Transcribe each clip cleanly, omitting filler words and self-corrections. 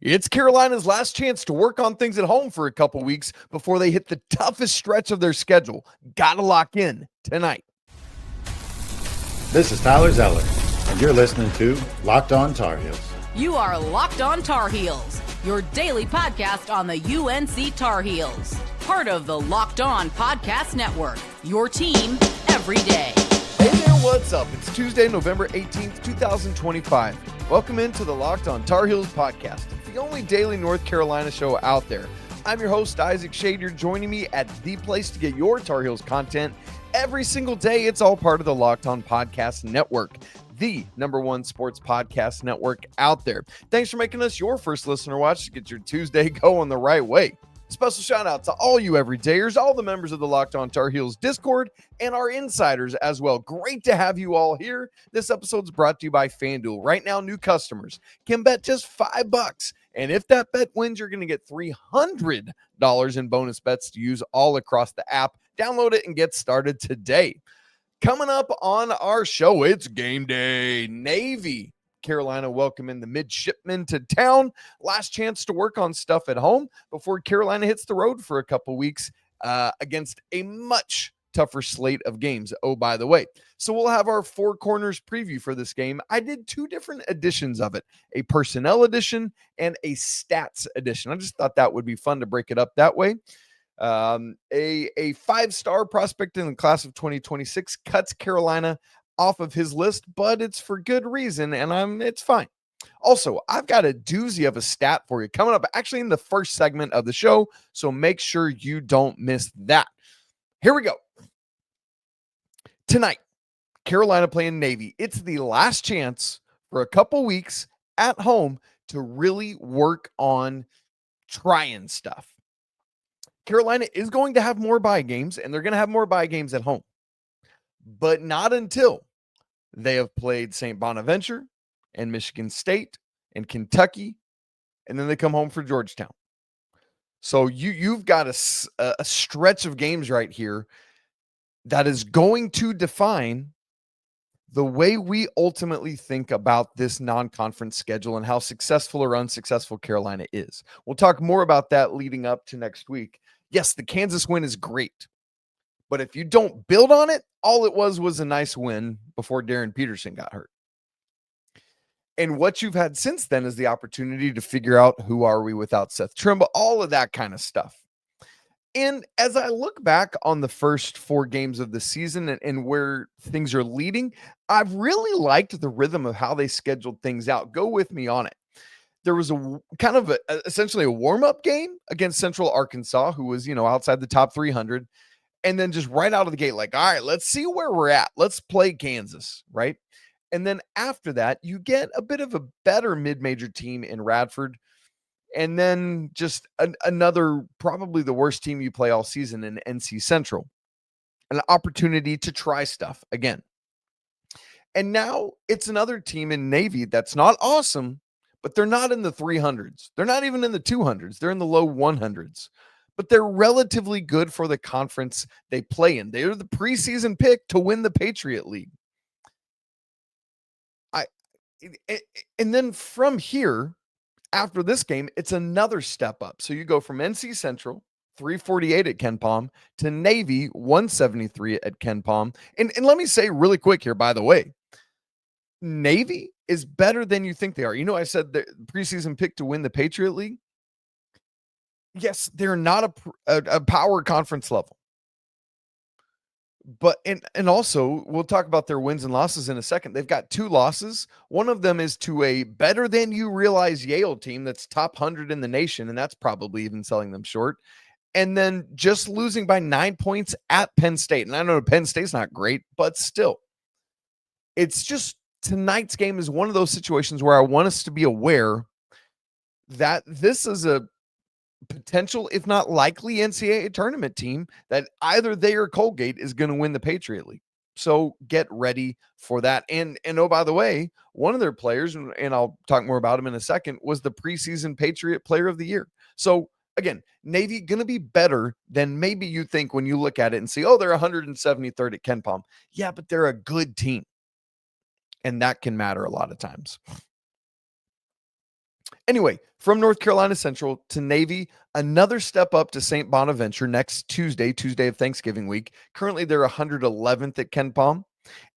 It's Carolina's last chance to work on things at home for a couple weeks before they hit the toughest stretch of their schedule. Gotta lock in tonight. This is Tyler Zeller, and you're listening to Locked On Tar Heels. You are Locked On Tar Heels, your daily podcast on the UNC Tar Heels. Part of the Locked On Podcast Network, your team every day. Hey there, what's up? It's Tuesday, November 18th, 2025. Welcome into the Locked On Tar Heels podcast, the only daily North Carolina show out there. I'm your host, Isaac Schade. You're joining me at the place to get your Tar Heels content every single day. It's all part of the Locked On Podcast Network, the #1 sports podcast network out there. Thanks for making us your first listener watch to get your Tuesday going the right way. Special shout out to all you everydayers, all the members of the Locked On Tar Heels Discord, and our insiders as well. Great to have you all here. This episode's brought to you by FanDuel. Right now, new customers can bet just $5. And if that bet wins, you're going to get $300 in bonus bets to use all across the app. Download it and get started today. Coming up on our show, it's game day. Navy Carolina welcoming the Midshipmen to town. Last chance to work on stuff at home before Carolina hits the road for a couple weeks against a much tougher slate of games. Oh, by the way, so we'll have our Four Corners preview for this game. I did two different editions of it, a personnel edition and a stats edition. I just thought that would be fun to break it up that way. A five-star prospect in the class of 2026 cuts Carolina off of his list, but it's for good reason, and it's fine. Also, I've got a doozy of a stat for you coming up actually in the first segment of the show, so make sure you don't miss that. Here we go. Tonight, Carolina playing Navy. It's the last chance for a couple weeks at home to really work on trying stuff. Carolina is going to have more bye games, and they're going to have more bye games at home, but not until they have played St. Bonaventure and Michigan State and Kentucky, and then they come home for Georgetown. So you've got a stretch of games right here that is going to define the way we ultimately think about this non-conference schedule and how successful or unsuccessful Carolina is. We'll talk more about that leading up to next week. Yes, the Kansas win is great, but if you don't build on it, all it was a nice win before Darren Peterson got hurt. And what you've had since then is the opportunity to figure out who are we without Seth Trimble, all of that kind of stuff. And as I look back on the first 4 games of the season and where things are leading, I've really liked the rhythm of how they scheduled things out. Go with me on it. There was essentially a warm-up game against Central Arkansas, who was, outside the top 300. And then just right out of the gate, like, all right, let's see where we're at. Let's play Kansas, right? And then after that, you get a bit of a better mid-major team in Radford. And then just another, probably the worst team you play all season in NC Central. An opportunity to try stuff again. And now it's another team in Navy that's not awesome, but they're not in the 300s. They're not even in the 200s. They're in the low 100s. But they're relatively good for the conference they play in. They're the preseason pick to win the Patriot League. And then from here, after this game, it's another step up. So you go from NC Central, 348 at Ken Palm, to Navy, 173 at Ken Palm. And let me say really quick here, by the way, Navy is better than you think they are. I said the preseason pick to win the Patriot League. Yes, they're not a power conference level. But and also, we'll talk about their wins and losses in a second. They've got 2 losses. One of them is to a better than you realize Yale team that's top 100 in the nation, and that's probably even selling them short. And then just losing by 9 points at Penn State. And I know Penn State's not great, but still. It's just tonight's game is one of those situations where I want us to be aware that this is a potential, if not likely, NCAA tournament team that either they or Colgate is going to win the Patriot League. So get ready for that. And oh, by the way, one of their players, and I'll talk more about him in a second, was the preseason Patriot Player of the Year. So again, Navy going to be better than maybe you think when you look at it and see, oh, they're 173rd at Ken Palm. Yeah, but they're a good team. And that can matter a lot of times. Anyway, from North Carolina Central to Navy, another step up to St. Bonaventure next Tuesday of Thanksgiving week. Currently, they're 111th at Ken Palm.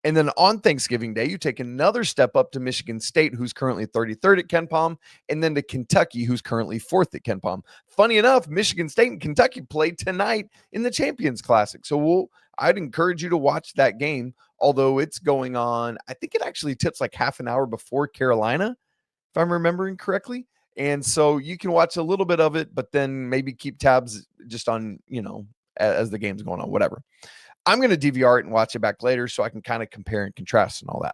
And then on Thanksgiving Day, you take another step up to Michigan State, who's currently 33rd at Ken Palm, and then to Kentucky, who's currently 4th at Ken Palm. Funny enough, Michigan State and Kentucky played tonight in the Champions Classic. So I'd encourage you to watch that game, although it's going on. I think it actually tips like half an hour before Carolina, if I'm remembering correctly. And so you can watch a little bit of it, but then maybe keep tabs just on, as the game's going on, whatever. I'm going to DVR it and watch it back later so I can kind of compare and contrast and all that.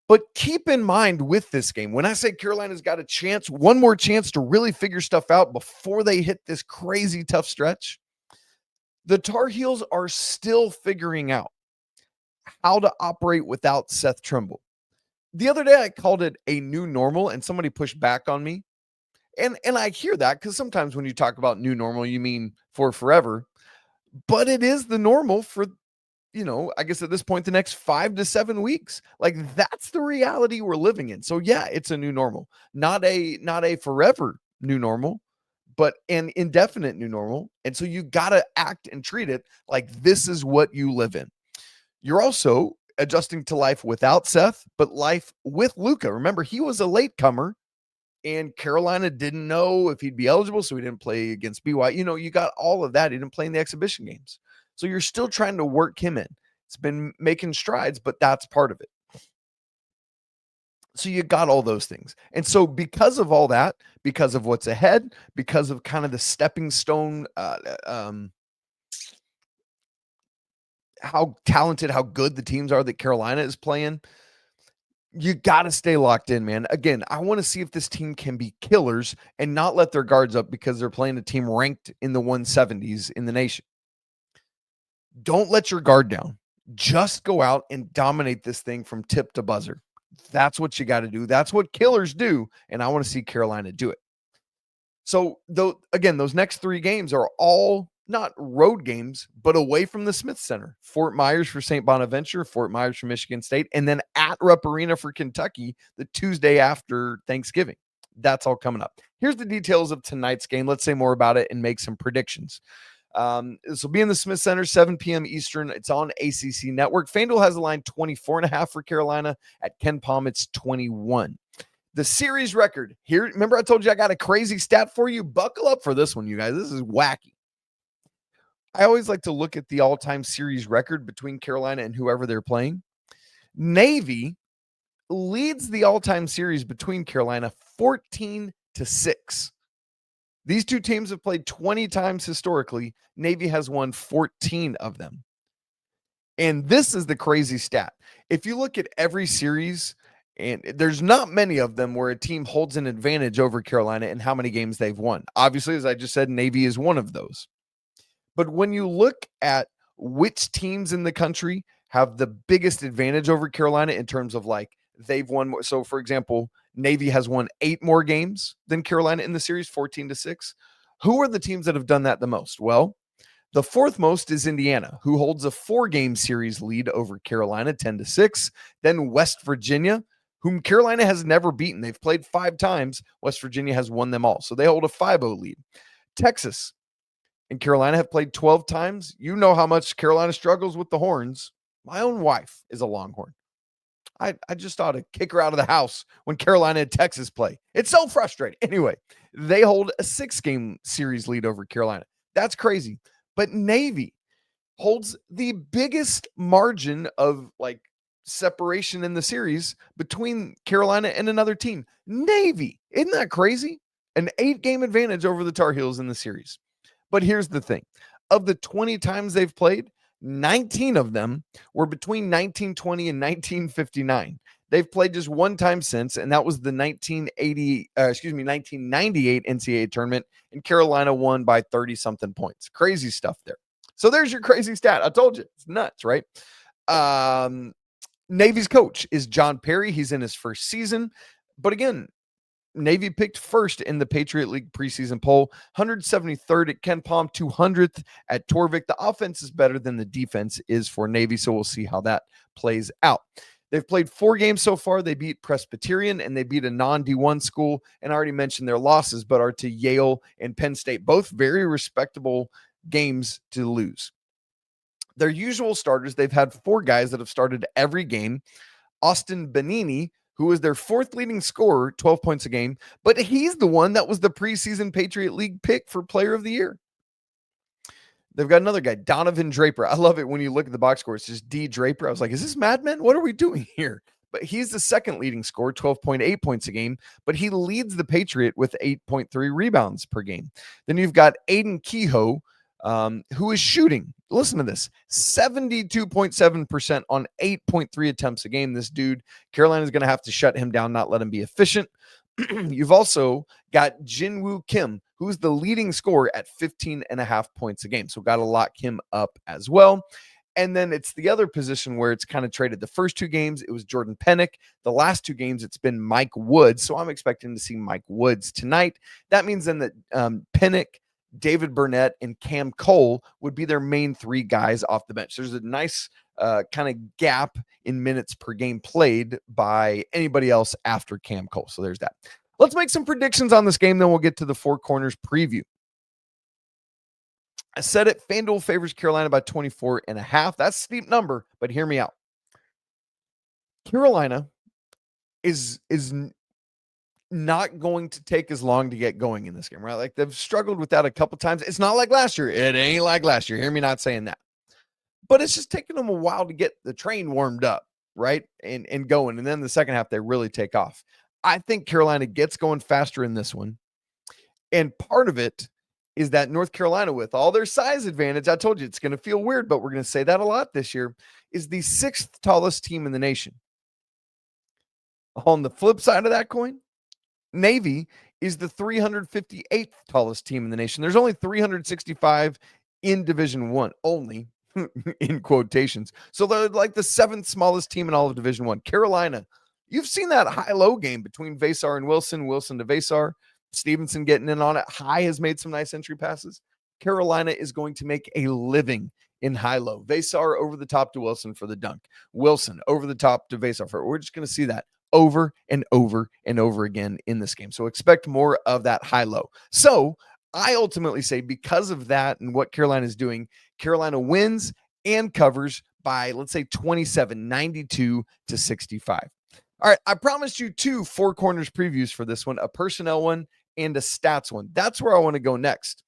But keep in mind with this game, when I say Carolina's got a chance, one more chance to really figure stuff out before they hit this crazy tough stretch, the Tar Heels are still figuring out how to operate without Seth Trimble. The other day I called it a new normal and somebody pushed back on me. And I hear that because sometimes when you talk about new normal, you mean for forever. But it is the normal for, I guess at this point, the next 5 to 7 weeks. Like that's the reality we're living in. So yeah, it's a new normal, not a forever new normal, but an indefinite new normal. And so you got to act and treat it like this is what you live in. You're also adjusting to life without Seth, but life with Luka. Remember, he was a latecomer. And Carolina didn't know if he'd be eligible, so he didn't play against BYU. You got all of that. He didn't play in the exhibition games. So you're still trying to work him in. It's been making strides, but that's part of it. So you got all those things. And so because of all that, because of what's ahead, because of kind of the stepping stone, how talented, how good the teams are that Carolina is playing, you got to stay locked in, man. Again, I want to see if this team can be killers and not let their guards up because they're playing a team ranked in the 170s in the nation. Don't let your guard down. Just go out and dominate this thing from tip to buzzer. That's what you got to do. That's what killers do, and I want to see Carolina do it. So, again, those next 3 games are all not road games, but away from the Smith Center. Fort Myers for St. Bonaventure, Fort Myers for Michigan State, and then at Rupp Arena for Kentucky the Tuesday after Thanksgiving. That's all coming up. Here's the details of tonight's game. Let's say more about it and make some predictions. This will be in the Smith Center, 7 p.m. Eastern. It's on ACC Network. FanDuel has a line 24.5 for Carolina. At Ken Palm, it's 21. The series record here. Remember I told you I got a crazy stat for you? Buckle up for this one, you guys. This is wacky. I always like to look at the all-time series record between Carolina and whoever they're playing. Navy leads the all-time series between Carolina 14-6. These two teams have played 20 times historically. Navy has won 14 of them. And this is the crazy stat. If you look at every series, and there's not many of them where a team holds an advantage over Carolina in how many games they've won. Obviously, as I just said, Navy is one of those. But when you look at which teams in the country have the biggest advantage over Carolina in terms of like they've won more. So, for example, Navy has won 8 more games than Carolina in the series, 14-6. Who are the teams that have done that the most? Well, the 4th most is Indiana, who holds a 4-game series lead over Carolina, 10-6. Then West Virginia, whom Carolina has never beaten. They've played 5 times. West Virginia has won them all. So they hold a 5-0 lead. Texas and Carolina have played 12 times. You know how much Carolina struggles with the horns. My own wife is a Longhorn. I just ought to kick her out of the house when Carolina and Texas play. It's so frustrating. Anyway, they hold a 6-game series lead over Carolina. That's crazy. But Navy holds the biggest margin of like separation in the series between Carolina and another team. Navy. Isn't that crazy? An 8-game advantage over the Tar Heels in the series. But here's the thing. Of the 20 times they've played, 19 of them were between 1920 and 1959. They've played just one time since, and that was the 1998 NCAA tournament, and Carolina won by 30-something points. Crazy stuff there. So there's your crazy stat. I told you. It's nuts, right? Navy's coach is John Perry. He's in his first season. But again, Navy picked first in the Patriot League preseason poll, 173rd at Ken Palm, 200th at Torvik. The offense is better than the defense is for Navy, so we'll see how that plays out. They've played 4 games so far. They beat Presbyterian and they beat a non-D1 school. And I already mentioned their losses, but are to Yale and Penn State, both very respectable games to lose. Their usual starters, they've had 4 guys that have started every game. Austin Benini, who is their 4th leading scorer, 12 points a game, but he's the one that was the preseason Patriot League pick for Player of the Year. They've got another guy, Donovan Draper. I love it when you look at the box score. It's just D Draper. I was like, is this Mad Men? What are we doing here? But he's the 2nd leading scorer, 12.8 points a game, but he leads the Patriot with 8.3 rebounds per game. Then you've got Aiden Kehoe, who is shooting, listen to this, 72.7% on 8.3 attempts a game. This dude, Carolina's going to have to shut him down, not let him be efficient. You've also got Jinwoo Kim, who's the leading scorer at 15.5 points a game. So got to lock him up as well. And then it's the other position where it's kind of traded. The first 2 games, it was Jordan Pennick. The last 2 games, it's been Mike Woods. So I'm expecting to see Mike Woods tonight. That means then that Pennick, David Burnett, and Cam Cole would be their main 3 guys off the bench. There's a nice kind of gap in minutes per game played by anybody else after Cam Cole. So there's that. Let's make some predictions on this game, then we'll get to the Four Corners preview. I said it, FanDuel favors Carolina by 24.5. That's a steep number, but hear me out. Carolina is not going to take as long to get going in this game, right? Like they've struggled with that a couple times. It's not like last year. It ain't like last year. Hear me not saying that. But it's just taking them a while to get the train warmed up, right? And going. And then the second half, they really take off. I think Carolina gets going faster in this one. And part of it is that North Carolina, with all their size advantage, I told you it's going to feel weird, but we're going to say that a lot this year, is the 6th tallest team in the nation. On the flip side of that coin, Navy is the 358th tallest team in the nation. There's only 365 in Division I, only in quotations. So they're like the 7th smallest team in all of Division I. Carolina, you've seen that high-low game between Veesaar and Wilson to Veesaar. Stevenson getting in on it. High has made some nice entry passes. Carolina is going to make a living in high-low. Veesaar over the top to Wilson for the dunk. Wilson over the top to Veesaar for it. We're just going to see that over and over and over again in this game. So expect more of that high-low. So I ultimately say because of that and what Carolina is doing, Carolina wins and covers by, let's say, 27, 92-65. All right, I promised you 2 Four Corners previews for this one, a personnel one and a stats one. That's where I want to go next.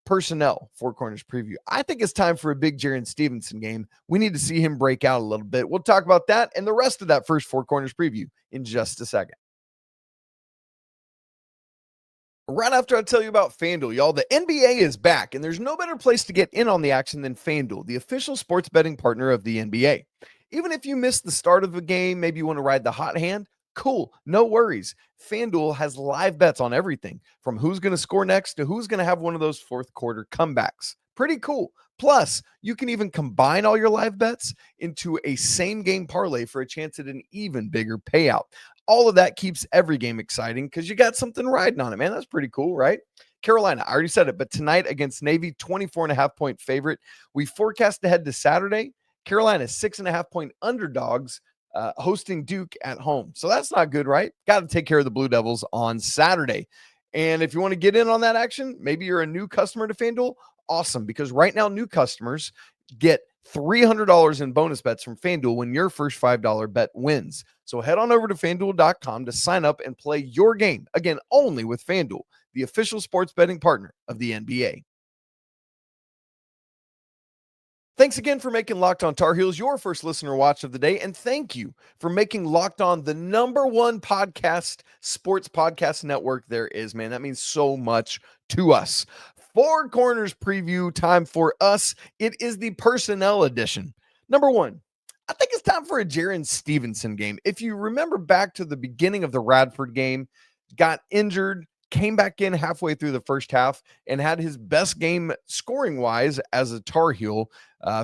Personnel, Four Corners preview. I think it's time for a big Jarin Stevenson game. We need to see him break out a little bit. We'll talk about that and the rest of that first Four Corners preview in just a second. Right after I tell you about FanDuel, y'all, the NBA is back, and there's no better place to get in on the action than FanDuel, the official sports betting partner of the NBA. Even if you missed the start of a game, maybe you want to ride the hot hand, cool, no worries. FanDuel has live bets on everything, from who's going to score next to who's going to have one of those fourth quarter comebacks. Pretty cool. Plus, you can even combine all your live bets into a same game parlay for a chance at an even bigger payout. All of that keeps every game exciting because you got something riding on it, man. That's pretty cool, right? Carolina, I already said it, but tonight against Navy, 24.5 point favorite. We forecast ahead to Saturday. Carolina, 6.5 point underdogs, hosting Duke at home. So that's not good, right? Got to take care of the Blue Devils on Saturday. And if you want to get in on that action, maybe you're a new customer to FanDuel, awesome, because right now new customers get $300 in bonus bets from FanDuel when your first $5 bet wins. So head on over to FanDuel.com to sign up and play your game, again, only with FanDuel, the official sports betting partner of the NBA. Thanks again for making Locked On Tar Heels your first listener watch of the day, and thank you for making Locked On the #1 podcast, sports podcast network there is, man. That means so much to us. Four Corners preview time for us. It is the personnel edition. Number 1, I think it's time for a Jarin Stevenson game. If you remember back to the beginning of the Radford game, got injured, came back in halfway through the first half and had his best game scoring-wise as a Tar Heel,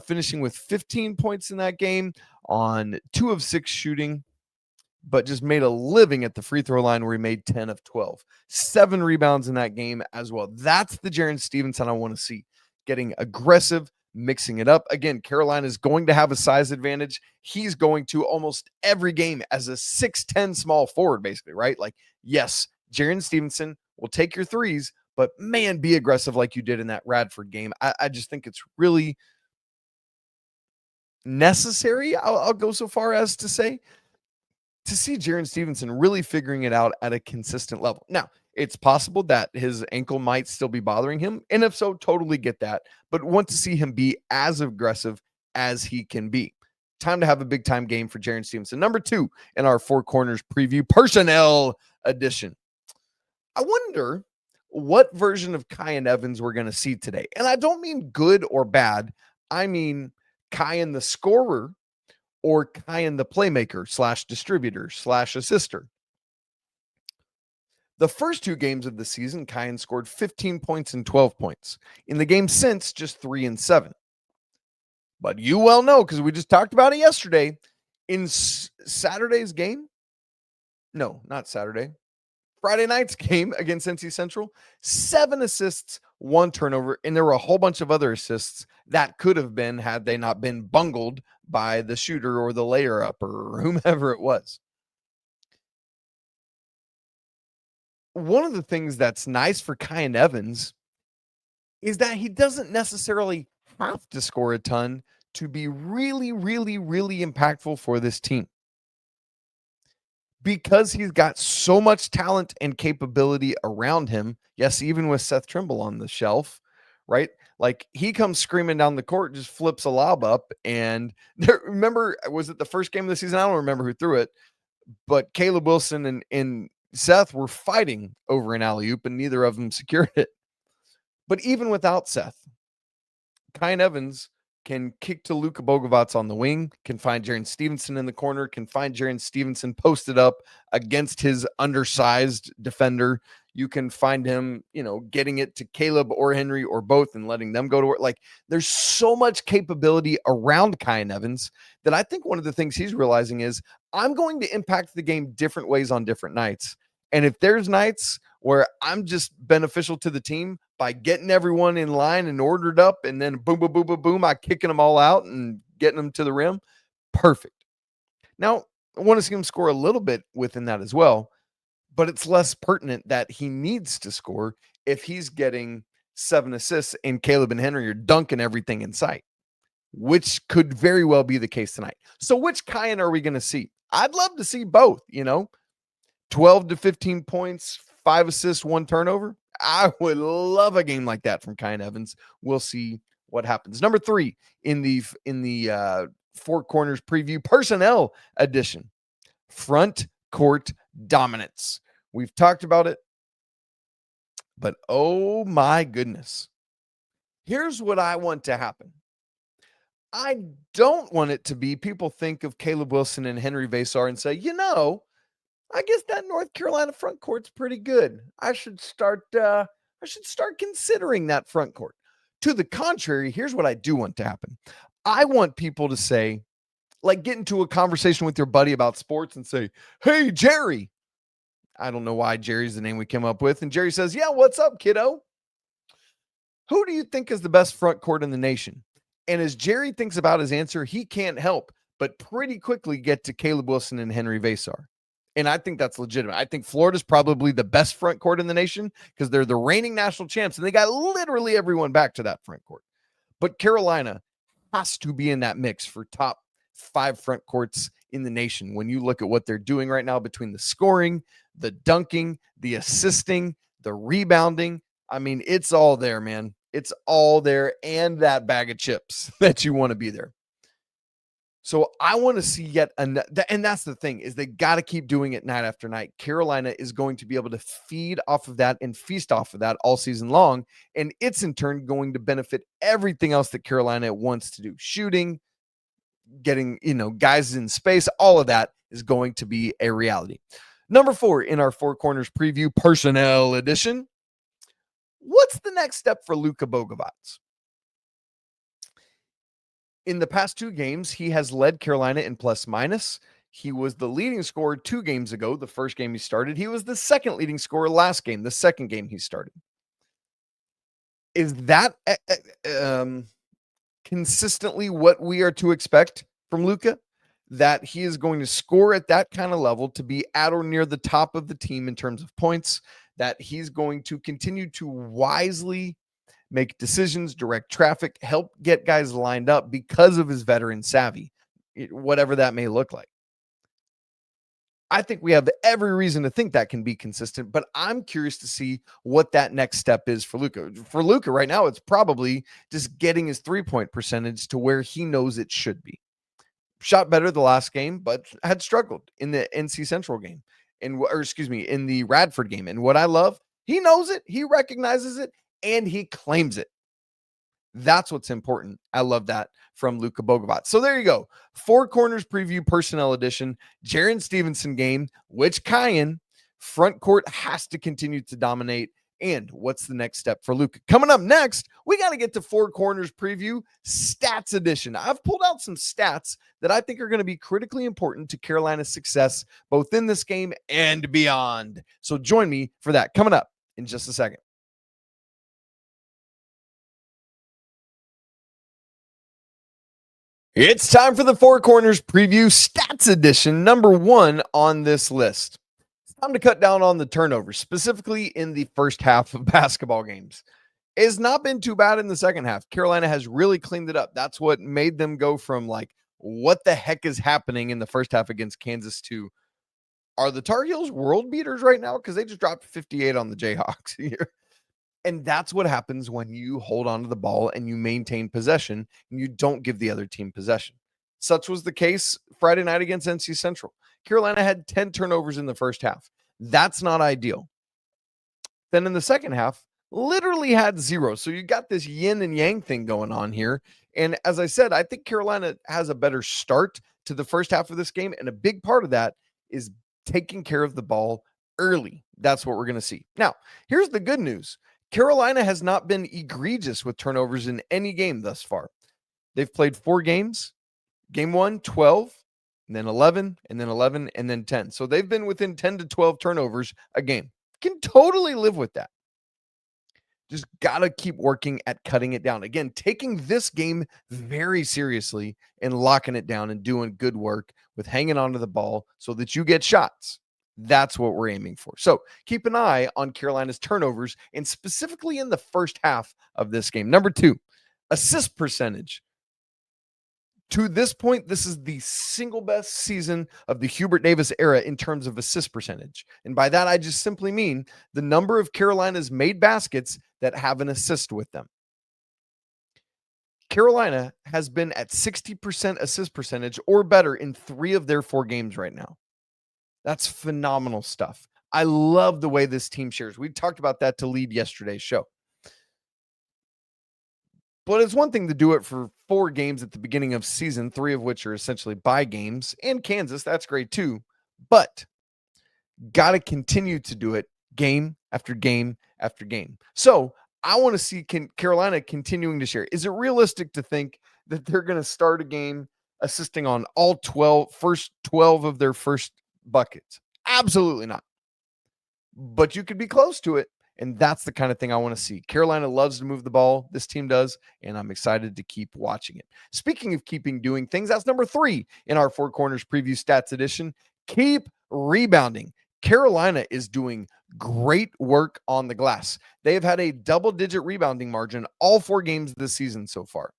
finishing with 15 points in that game on 2 of 6 shooting, but just made a living at the free throw line where he made 10 of 12. 7 rebounds in that game as well. That's the Jarin Stevenson I want to see. Getting aggressive, mixing it up. Again, Carolina is going to have a size advantage. He's going to almost every game as a 6'10 small forward, basically, right? Like, yes, Jarin Stevenson will take your threes, but man, be aggressive like you did in that Radford game. I just think it's really necessary. I'll go so far as to say, to see Jarin Stevenson really figuring it out at a consistent level. Now, it's possible that his ankle might still be bothering him, and if so, totally get that, but want to see him be as aggressive as he can be. Time to have a big-time game for Jarin Stevenson. Number 2 in our Four Corners preview, personnel edition. I wonder what version of Kyan Evans we're going to see today. And I don't mean good or bad. I mean Kyan the scorer, or Kyan the playmaker / distributor / assister. The first 2 games of the season, Kyan scored 15 points and 12 points. In the game since, just 3 and 7. But you well know, because we just talked about it yesterday, in Saturday's game, no, not Saturday, Friday night's game against NC Central, 7 assists, 1 turnover, and there were a whole bunch of other assists that could have been had they not been bungled by the shooter or the layer up or whomever it was. One of the things that's nice for Kyan Evans is that he doesn't necessarily have to score a ton to be really, really, really impactful for this team, because he's got so much talent and capability around him. Yes, even with Seth Trimble on the shelf, right? Like, he comes screaming down the court, just flips a lob up. And remember, was it the first game of the season? I don't remember who threw it, but Caleb Wilson and Seth were fighting over an alley-oop, and neither of them secured it. But even without Seth, Kyan Evans can kick to Luka Bogavac on the wing, can find Jarin Stevenson in the corner, can find Jarin Stevenson posted up against his undersized defender. You can find him, getting it to Caleb or Henri or both and letting them go to work. Like, there's so much capability around Kyan Evans that I think one of the things he's realizing is, I'm going to impact the game different ways on different nights. And if there's nights where I'm just beneficial to the team by getting everyone in line and ordered up, and then boom, boom, boom, boom, boom, I kicking them all out and getting them to the rim, perfect. Now, I want to see him score a little bit within that as well, but it's less pertinent that he needs to score if he's getting 7 assists and Caleb and Henri are dunking everything in sight, which could very well be the case tonight. So which Kyan are we going to see? I'd love to see both, 12 to 15 points, 5 assists, 1 turnover. I would love a game like that from Kyan Evans. We'll see what happens. Number 3 in the Four Corners preview, personnel edition, front court dominance. We've talked about it, but oh my goodness. Here's what I want to happen. I don't want it to be people think of Caleb Wilson and Henri Veesaar and say, I guess that North Carolina front court's pretty good. I should start considering that front court. To the contrary, here's what I do want to happen. I want people to say, like, get into a conversation with your buddy about sports and say, "Hey, Jerry." I don't know why Jerry's the name we came up with. And Jerry says, "Yeah, what's up, kiddo? Who do you think is the best front court in the nation?" And as Jerry thinks about his answer, he can't help but pretty quickly get to Caleb Wilson and Henri Veesaar. And I think that's legitimate. I think Florida's probably the best front court in the nation because they're the reigning national champs and they got literally everyone back to that front court. But Carolina has to be in that mix for top 5 front courts in the nation when you look at what they're doing right now between the scoring, the dunking, the assisting, the rebounding. I mean, it's all there, man. It's all there, and that bag of chips that you want to be there. So I want to see yet another, and that's the thing, is they got to keep doing it night after night. Carolina is going to be able to feed off of that and feast off of that all season long, and it's in turn going to benefit everything else that Carolina wants to do. Shooting, getting, guys in space, all of that is going to be a reality. Number 4 in our Four Corners preview, personnel edition. What's the next step for Luka Bogavac? In the past 2 games, he has led Carolina in plus minus. He was the leading scorer 2 games ago, the first game he started. He was the second leading scorer last game, the second game he started. Is that consistently what we are to expect from Luka, that he is going to score at that kind of level to be at or near the top of the team in terms of points, that he's going to continue to wisely make decisions, direct traffic, help get guys lined up because of his veteran savvy, whatever that may look like. I think we have every reason to think that can be consistent, but I'm curious to see what that next step is for Luka. For Luka right now, it's probably just getting his 3-point percentage to where he knows it should be. Shot better the last game, but had struggled in the NC Central game, in the Radford game. And what I love, he knows it, he recognizes it, and he claims it. That's what's important. I love that from Luka Bogavac. So there you go. Four Corners preview personnel edition. Jarin Stevenson game. Which Cayenne front court has to continue to dominate? And what's the next step for Luka? Coming up next, we got to get to Four Corners preview stats edition. I've pulled out some stats that I think are going to be critically important to Carolina's success, both in this game and beyond. So join me for that coming up in just a second. It's time for the Four Corners preview stats edition, number 1 on this list. It's time to cut down on the turnovers, specifically in the first half of basketball games. It's not been too bad in the second half. Carolina has really cleaned it up. That's what made them go from like, what the heck is happening in the first half against Kansas to, are the Tar Heels world beaters right now? Because they just dropped 58 on the Jayhawks here. And that's what happens when you hold on to the ball and you maintain possession and you don't give the other team possession. Such was the case Friday night against NC Central. Carolina had 10 turnovers in the first half. That's not ideal. Then in the second half, literally had 0. So you got this yin and yang thing going on here. And as I said, I think Carolina has a better start to the first half of this game. And a big part of that is taking care of the ball early. That's what we're going to see. Now, here's the good news. Carolina has not been egregious with turnovers in any game thus far. They've played 4 games. Game 1, 12, and then 11, and then 11, and then 10. So they've been within 10 to 12 turnovers a game. Can totally live with that. Just got to keep working at cutting it down. Again, taking this game very seriously and locking it down and doing good work with hanging onto the ball so that you get shots. That's what we're aiming for. So keep an eye on Carolina's turnovers, and specifically in the first half of this game. Number 2, assist percentage. To this point, this is the single best season of the Hubert Davis era in terms of assist percentage. And by that, I just simply mean the number of Carolina's made baskets that have an assist with them. Carolina has been at 60% assist percentage or better in 3 of their 4 games right now. That's phenomenal stuff. I love the way this team shares. We talked about that to lead yesterday's show. But it's one thing to do it for 4 games at the beginning of season, 3 of which are essentially bye games, and Kansas, that's great too. But got to continue to do it game after game after game. So I want to see Carolina continuing to share. Is it realistic to think that they're going to start a game assisting on all first 12 of their first buckets? Absolutely not. But you could be close to it. And that's the kind of thing I want to see. Carolina loves to move the ball. This team does. And I'm excited to keep watching it. Speaking of doing things, that's number 3 in our Four Corners preview stats edition. Keep rebounding. Carolina is doing great work on the glass. They have had a double-digit rebounding margin all 4 games this season so far.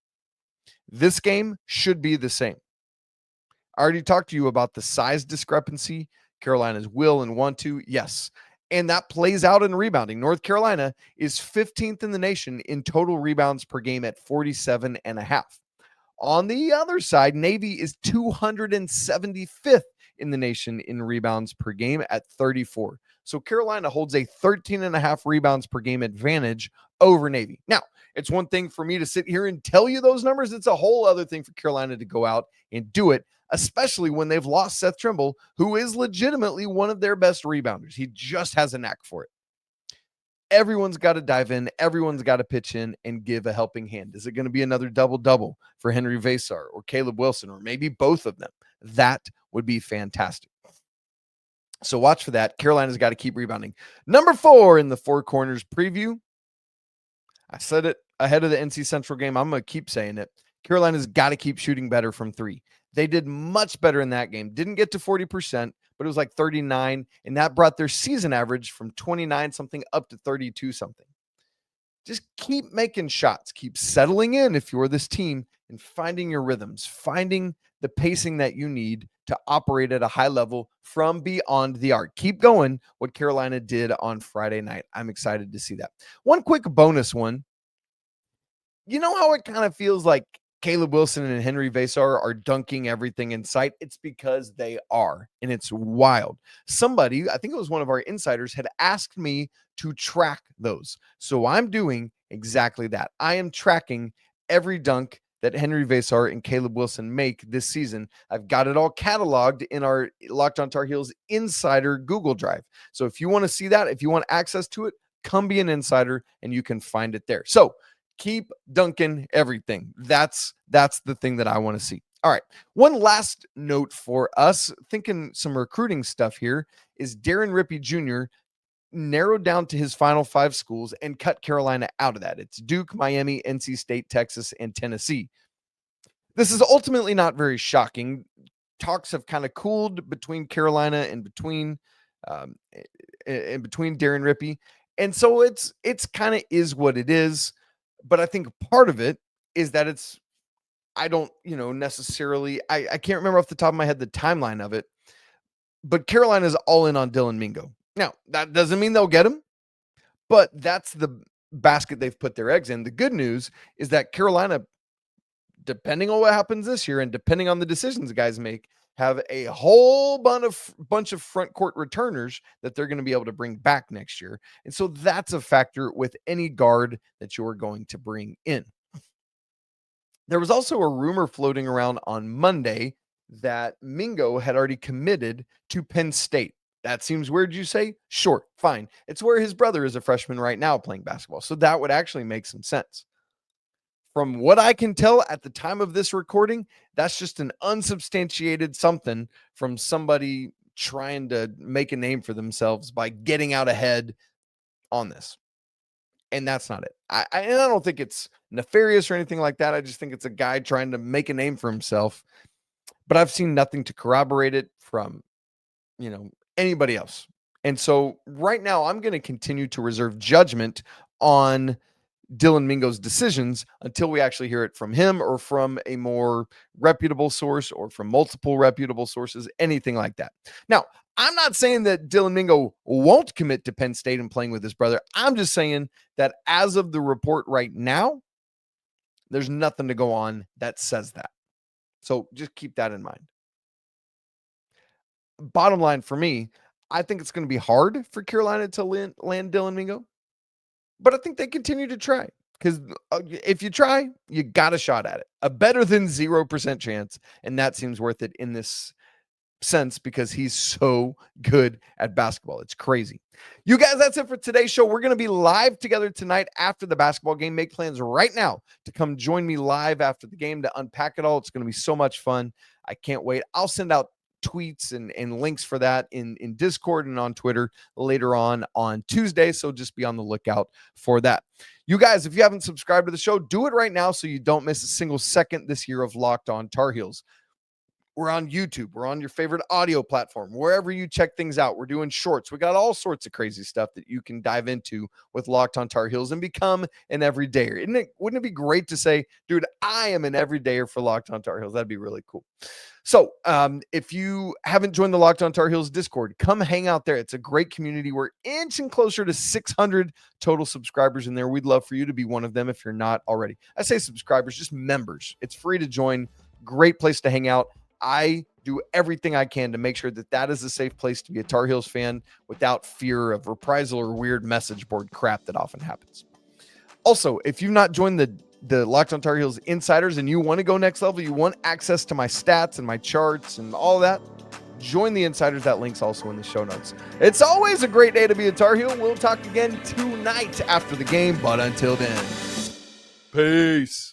This game should be the same. I already talked to you about the size discrepancy. Carolina's will and want to. Yes. And that plays out in rebounding. North Carolina is 15th in the nation in total rebounds per game at 47.5. On the other side, Navy is 275th in the nation in rebounds per game at 34. So Carolina holds a 13.5 rebounds per game advantage over Navy. Now, it's one thing for me to sit here and tell you those numbers. It's a whole other thing for Carolina to go out and do it, especially when they've lost Seth Trimble, who is legitimately one of their best rebounders. He just has a knack for it. Everyone's got to dive in. Everyone's got to pitch in and give a helping hand. Is it going to be another double-double for Henri Veesaar or Caleb Wilson, or maybe both of them? That would be fantastic. So watch for that. Carolina's got to keep rebounding. Number 4 in the Four Corners preview. I said it ahead of the NC Central game. I'm going to keep saying it. Carolina's got to keep shooting better from three. They did much better in that game. Didn't get to 40%, but it was like 39, and that brought their season average from 29 something up to 32 something. Just keep making shots, keep settling in if you're this team and finding your rhythms, finding the pacing that you need to operate at a high level from beyond the arc. Keep going what Carolina did on Friday night. I'm excited to see that. One quick bonus one. You know how it kind of feels like Caleb Wilson and Henri Veesaar are dunking everything in sight? It's because they are, and it's wild. Somebody, I think it was one of our insiders, had asked me to track those. So I'm doing exactly that. I am tracking every dunk that Henri Veesaar and Caleb Wilson make this season. I've got it all cataloged in our Locked On Tar Heels Insider Google Drive. So if you want to see that, if you want access to it, come be an insider and you can find it there. So keep dunking everything. That's the thing that I want to see. All right. One last note for us, thinking some recruiting stuff here, is Deron Rippey Jr. narrowed down to his final 5 schools and cut Carolina out of that. It's Duke, Miami, NC State, Texas, and Tennessee. This is ultimately not very shocking. Talks have kind of cooled between Carolina and between Deron Rippey. And so it's kind of is what it is. But I think part of it is that I don't, necessarily, I can't remember off the top of my head the timeline of it, but Carolina's all in on Dylan Mingo. Now, that doesn't mean they'll get him, but that's the basket they've put their eggs in. The good news is that Carolina, depending on what happens this year and depending on the decisions guys make, have a whole bunch of front court returners that they're going to be able to bring back next year. And so that's a factor with any guard that you're going to bring in. There was also a rumor floating around on Monday that Mingo had already committed to Penn State. That seems weird, you say? Sure, fine. It's where his brother is a freshman right now playing basketball. So that would actually make some sense. From what I can tell at the time of this recording, that's just an unsubstantiated something from somebody trying to make a name for themselves by getting out ahead on this. And that's not it. I don't think it's nefarious or anything like that. I just think it's a guy trying to make a name for himself. But I've seen nothing to corroborate it from, anybody else. And so right now I'm going to continue to reserve judgment on Dylan Mingo's decisions until we actually hear it from him or from a more reputable source or from multiple reputable sources, anything like that. Now, I'm not saying that Dylan Mingo won't commit to Penn State and playing with his brother. I'm just saying that as of the report right now, there's nothing to go on that says that. So just keep that in mind. Bottom line for me, I think it's going to be hard for Carolina to land Dylan Mingo. But I think they continue to try because if you try, you got a shot at it. A better than 0% chance. And that seems worth it in this sense because he's so good at basketball. It's crazy. You guys, that's it for today's show. We're going to be live together tonight after the basketball game. Make plans right now to come join me live after the game to unpack it all. It's going to be so much fun. I can't wait. I'll send out tweets and links for that in Discord and on Twitter later on Tuesday. So just be on the lookout for that. You guys, if you haven't subscribed to the show, do it right now so you don't miss a single second this year of Locked On Tar Heels. We're on YouTube. We're on your favorite audio platform. Wherever you check things out, we're doing shorts. We got all sorts of crazy stuff that you can dive into with Locked On Tar Heels and become an everydayer. Wouldn't it be great to say, dude, I am an everydayer for Locked On Tar Heels? That'd be really cool. So if you haven't joined the Locked On Tar Heels Discord, come hang out there. It's a great community. We're inching closer to 600 total subscribers in there. We'd love for you to be one of them if you're not already. I say subscribers, just members. It's free to join. Great place to hang out. I do everything I can to make sure that that is a safe place to be a Tar Heels fan without fear of reprisal or weird message board crap that often happens. Also, if you've not joined the Locked On Tar Heels Insiders and you want to go next level, you want access to my stats and my charts and all that, join the Insiders. That link's also in the show notes. It's always a great day to be a Tar Heel. We'll talk again tonight after the game, but until then, peace.